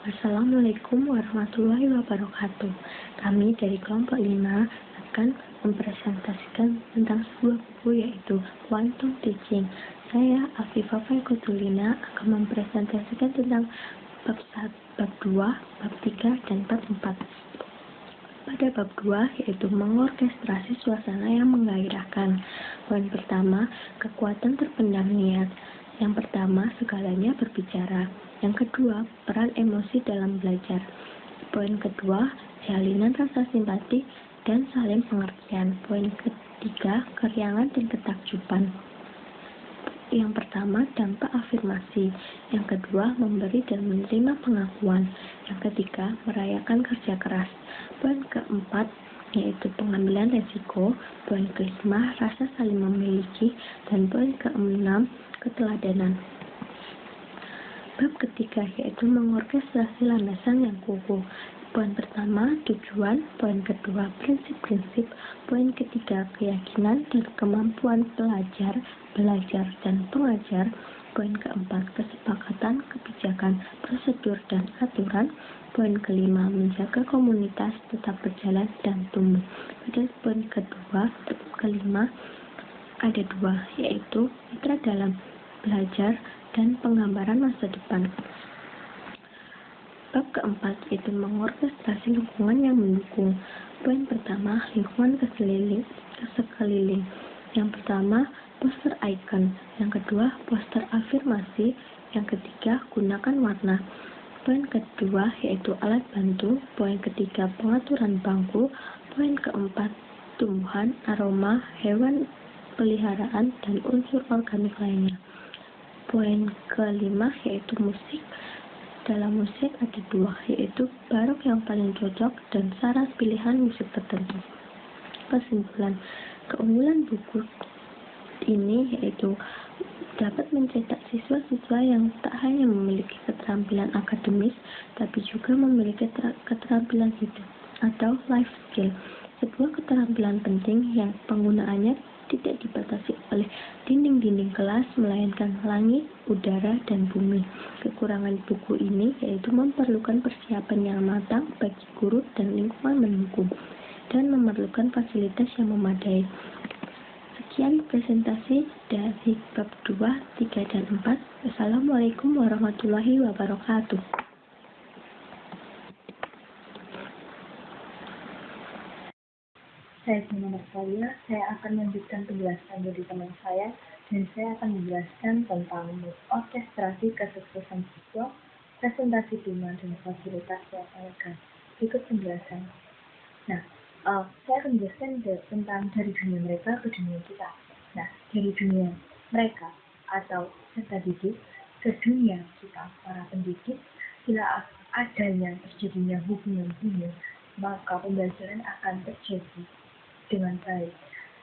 Assalamualaikum warahmatullahi wabarakatuh. Kami dari kelompok 5 akan mempresentasikan tentang sebuah buku, yaitu Quantum Teaching. Saya Afifah Faikutulina akan mempresentasikan tentang bab 1, bab 2, bab 3, dan bab 4. Pada bab 2, yaitu mengorkestrasi suasana yang menggairahkan. Poin pertama, kekuatan terpendam niat. Yang pertama, segalanya berbicara. Yang kedua, peran emosi dalam belajar. Poin kedua, jalinan rasa simpati dan saling pengertian. Poin ketiga, keriangan dan ketakjuban. Yang pertama, dampak afirmasi. Yang kedua, memberi dan menerima pengakuan. Yang ketiga, merayakan kerja keras. Poin keempat, yaitu pengambilan resiko. Poin kelima, rasa saling memiliki. Dan poin keenam, keteladanan. Bab ketiga, yaitu mengorkestrasi landasan yang kukuh. Poin pertama, tujuan. Poin kedua, prinsip-prinsip. Poin ketiga, keyakinan dan kemampuan pelajar, belajar, dan pengajar. Poin keempat, kesepakatan, kebijakan, prosedur, dan aturan. Poin kelima, menjaga komunitas tetap berjalan dan tumbuh. Pada poin kelima ada dua, yaitu mitra dalam belajar dan penggambaran masa depan. Bab keempat, yaitu mengorkestrasi lingkungan yang mendukung. Poin pertama, lingkungan sekeliling. Yang pertama, poster icon. Yang kedua, poster afirmasi. Yang ketiga, gunakan warna. Poin kedua, yaitu alat bantu. Poin ketiga, pengaturan bangku. Poin keempat, tumbuhan, aroma, hewan peliharaan, dan unsur organik lainnya. Poin kelima, yaitu musik. Dalam musik ada dua, yaitu barok yang paling cocok dan syarat pilihan musik tertentu. Kesimpulan, keunggulan buku ini yaitu dapat mencetak siswa-siswa yang tak hanya memiliki keterampilan akademis, tapi juga memiliki keterampilan hidup atau life skill, sebuah keterampilan penting yang penggunaannya tidak dibatasi oleh dinding-dinding kelas, melainkan langit, udara, dan bumi. Kekurangan buku ini yaitu memerlukan persiapan yang matang bagi guru dan lingkungan mendukung, dan memerlukan fasilitas yang memadai. Sekian presentasi dari bab 2, 3, dan 4. Wassalamualaikum warahmatullahi wabarakatuh. Saya Simona Salia, saya akan melanjutkan penjelasan dari teman saya, dan saya akan menjelaskan tentang orkestrasi kesuksesan siswa, presentasi tema dan fasilitas yang elegan. Berikut penjelasan. Nah, saya akan menjelaskan tentang dari dunia mereka ke dunia kita. Nah, dari dunia mereka atau peserta didik ke dunia kita, para pendidik, bila terjadinya hubungan ini, maka pembelajaran akan terjadi dengan baik.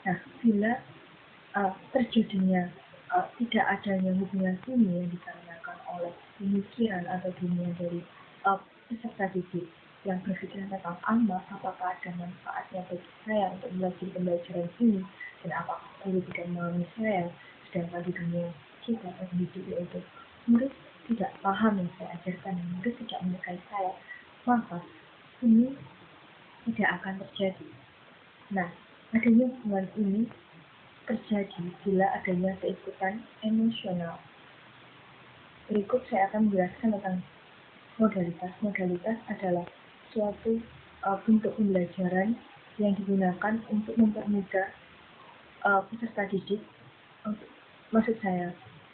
Nah, bila terjadinya tidak adanya hubungan ini yang dikarenakan oleh pemikiran atau dunia dari peserta didik yang berpikiran tentang apakah ada manfaatnya bagi saya untuk belajar pembelajaran ini, dan apakah guru tidak memahami saya, sedangkan di dunia kita pendidik yaitu murid tidak paham yang saya ajarkan dan murid tidak menyukai saya, maka ini tidak akan terjadi. Nah, adanya hubungan ini terjadi bila adanya keikutan emosional. Berikut saya akan menjelaskan tentang modalitas. Modalitas adalah suatu bentuk pembelajaran yang digunakan untuk mempermudah peserta didik,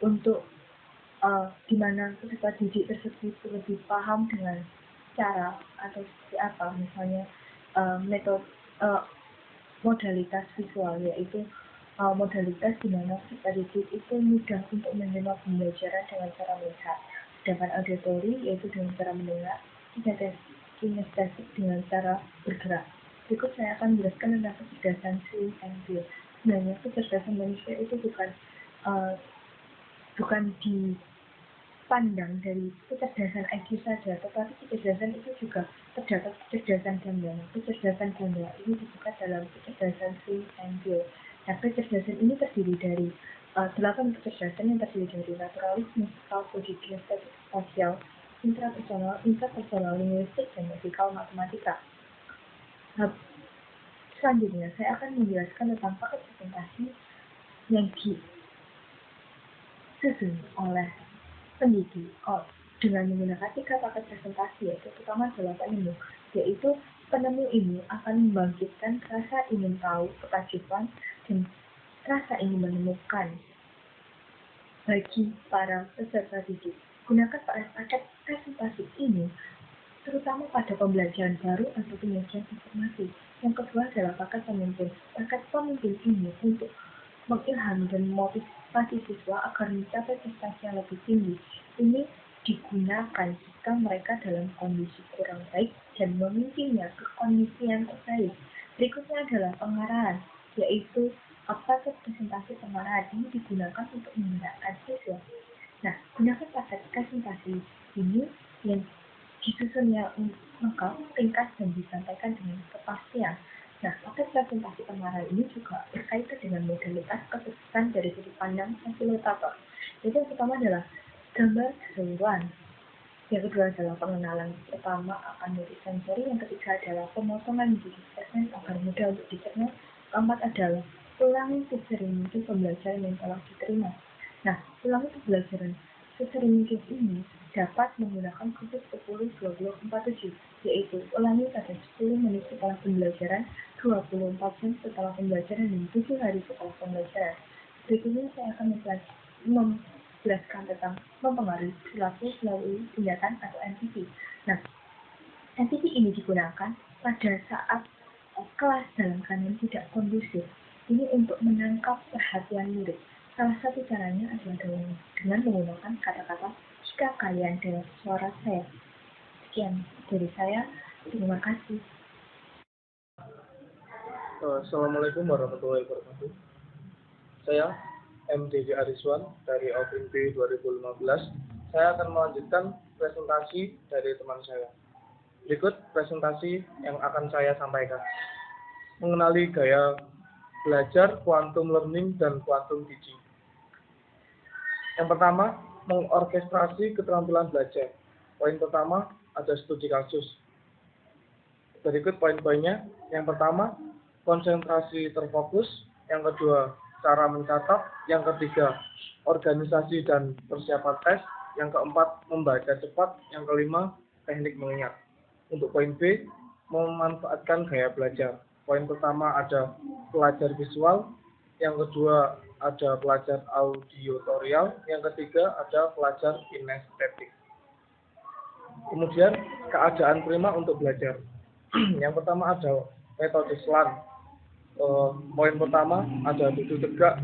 untuk di mana peserta didik tersebut lebih paham dengan cara atau seperti apa, misalnya metode modalitas visual, yaitu modalitas di mana peserta didik itu mudah untuk menerima pembelajaran dengan cara melihat, sedangkan auditori yaitu dengan cara mendengar, kinestetik dengan cara bergerak. Berikut saya akan menjelaskan tentang kecerdasan seeing and feel. Sebenarnya kecerdasan manusia itu bukan dipandang dari kecerdasan IQ saja, tetapi kecerdasan itu juga terdapat kecerdasan ganda. Kecerdasan ganda ini disebut dalam kecerdasan seeing and feel. Nah, kecerdasan ini terdiri dari 8 kecerdasan yang terdiri dari naturalisme, psikologi, kinestetik, spasial, interpersonal linguistik, dan logikal matematika. Nah, selanjutnya, saya akan menjelaskan tentang paket presentasi yang disusun oleh pendidik dengan menggunakan 3 paket presentasi, yaitu pertama adalah penemu, yaitu penemu ini akan membangkitkan rasa ingin tahu, ketajuban, dan rasa ingin menemukan bagi para peserta didik. Gunakan paket presentasi ini terutama pada pembelajaran baru atau penyajian informasi. Yang kedua adalah paket pemimpin. Paket pemimpin ini untuk mengilhami dan memotivasi siswa agar mencapai prestasi yang lebih tinggi. Ini digunakan jika mereka dalam kondisi kurang baik dan memimpinnya ke kondisi yang terbaik. Berikutnya adalah pengarahan, yaitu paket presentasi pengarahan ini digunakan untuk menggerakkan siswa. Nah, gunakan paket presentasi ini yang disusunnya lengkap, ringkas, dan disampaikan dengan kepastian. Nah, paket presentasi pengarahan ini juga berkaitan dengan modalitas kesuksesan dari sudut pandang fasilitator. Jadi yang pertama adalah gambar keseluruhan. Yang kedua adalah pengenalan pertama akan multisensori. Yang ketiga adalah pemotongan menjadi segmen agar mudah untuk dicerna. Keempat adalah ulangi sesering mungkin pembelajaran yang telah diterima. Nah, ulangi pembelajaran sesering mungkin ini dapat menggunakan khusus 10-20-47, yaitu ulangi pada 10 menit setelah pembelajaran, 24 jam setelah pembelajaran, dan 7 hari setelah pembelajaran. Berikutnya saya akan menjelaskan tentang mempengaruhi perilaku melalui tindakan atau MTP. Nah, MTP ini digunakan pada saat kelas dalam keadaan tidak kondusif. Ini untuk menangkap perhatian murid. Salah satu caranya adalah dengan menggunakan kata-kata jika kalian dengar suara saya. Sekian dari saya. Terima kasih. Assalamualaikum warahmatullahi wabarakatuh. Saya MDG Ariswan dari OPIN B 2015. Saya akan melanjutkan presentasi dari teman saya. Berikut presentasi yang akan saya sampaikan. Mengenali gaya belajar, quantum learning, dan quantum teaching. Yang pertama, mengorkestrasi keterampilan belajar. Poin pertama, ada studi kasus. Berikut poin-poinnya. Yang pertama, konsentrasi terfokus. Yang kedua, cara mencatat. Yang ketiga, organisasi dan persiapan tes. Yang keempat, membaca cepat. Yang kelima, teknik mengingat. Untuk poin B, memanfaatkan gaya belajar. Poin pertama ada pelajar visual, yang kedua ada pelajar audiotorial, yang ketiga ada pelajar kinestetik. Kemudian keadaan prima untuk belajar. Yang pertama ada metode SLAN. Poin pertama ada duduk tegak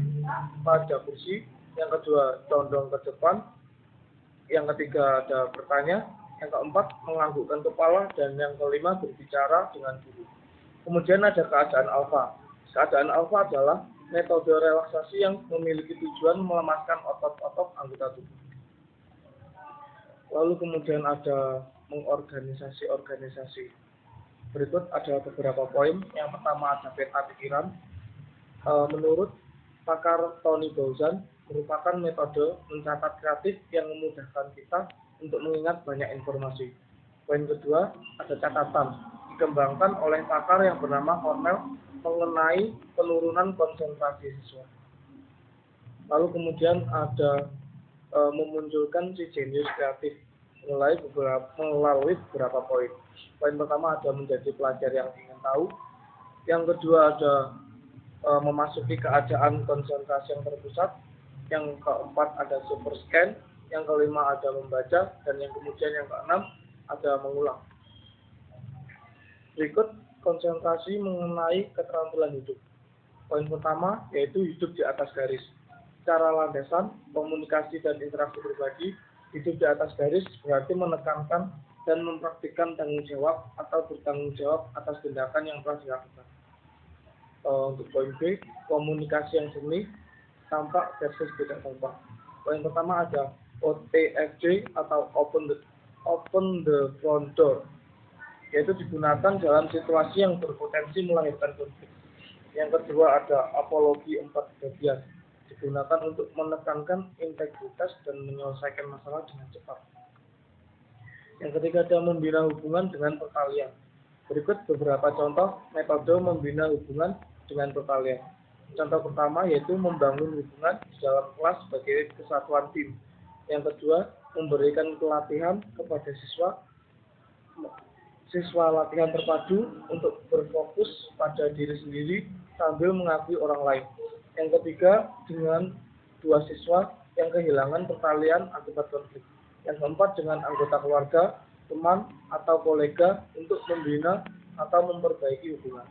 pada kursi, yang kedua condong ke depan, yang ketiga ada bertanya, yang keempat menganggukkan kepala, dan yang kelima berbicara dengan guru. Kemudian ada keadaan alfa. Keadaan alfa adalah metode relaksasi yang memiliki tujuan melemaskan otot-otot anggota tubuh. Lalu kemudian ada mengorganisasi-organisasi. Berikut ada beberapa poin. Yang pertama ada peta pikiran. Menurut pakar Tony Buzan, merupakan metode mencatat kreatif yang memudahkan kita untuk mengingat banyak informasi. Poin kedua ada catatan. Dikembangkan oleh pakar yang bernama Cornell mengenai penurunan konsentrasi siswa. Lalu kemudian ada memunculkan si jenius kreatif melalui beberapa poin. Poin pertama ada menjadi pelajar yang ingin tahu. Yang kedua ada memasuki keadaan konsentrasi yang terpusat. Yang keempat ada super scan. Yang kelima ada membaca, dan yang kemudian yang keenam ada mengulang. Berikut konsentrasi mengenai keterampilan hidup. Poin pertama yaitu hidup di atas garis. Cara landasan, komunikasi dan interaksi pribadi. Hidup di atas garis berarti menekankan dan mempraktikkan tanggung jawab atau bertanggung jawab atas tindakan yang telah dilakukan. Untuk poin B, komunikasi yang seni, tampak versus tidak tampak. Poin pertama ada OTFD atau open the front door, yaitu digunakan dalam situasi yang berpotensi melahirkan konflik. Yang kedua ada apologi 4 bagian, digunakan untuk menekankan integritas dan menyelesaikan masalah dengan cepat. Yang ketiga adalah membina hubungan dengan pertalian. Berikut beberapa contoh metode membina hubungan dengan pertalian. Contoh pertama yaitu membangun hubungan di dalam kelas sebagai kesatuan tim. Yang kedua, memberikan pelatihan kepada siswa latihan terpadu untuk berfokus pada diri sendiri sambil mengakui orang lain. Yang ketiga, dengan dua siswa yang kehilangan pertalian akibat konflik. Yang keempat, dengan anggota keluarga, teman, atau kolega untuk membina atau memperbaiki hubungan.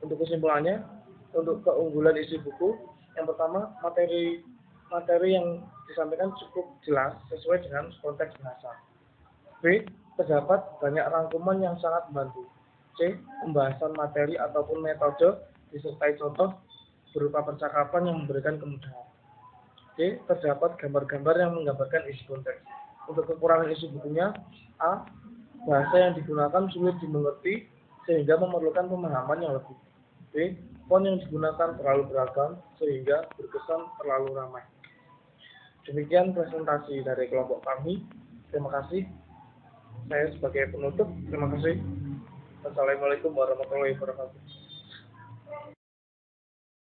Untuk kesimpulannya, untuk keunggulan isi buku, yang pertama, materi yang disampaikan cukup jelas sesuai dengan konteks bahasa. B. Terdapat banyak rangkuman yang sangat membantu. C. Pembahasan materi ataupun metode disertai contoh berupa percakapan yang memberikan kemudahan. D. Terdapat gambar-gambar yang menggambarkan isi konteks. Untuk kekurangan isi bukunya, A. Bahasa yang digunakan sulit dimengerti sehingga memerlukan pemahaman yang lebih. B. Font yang digunakan terlalu beragam sehingga berkesan terlalu ramai. Demikian presentasi dari kelompok kami. Terima kasih. Saya sebagai penutup, terima kasih. Wassalamualaikum warahmatullahi wabarakatuh.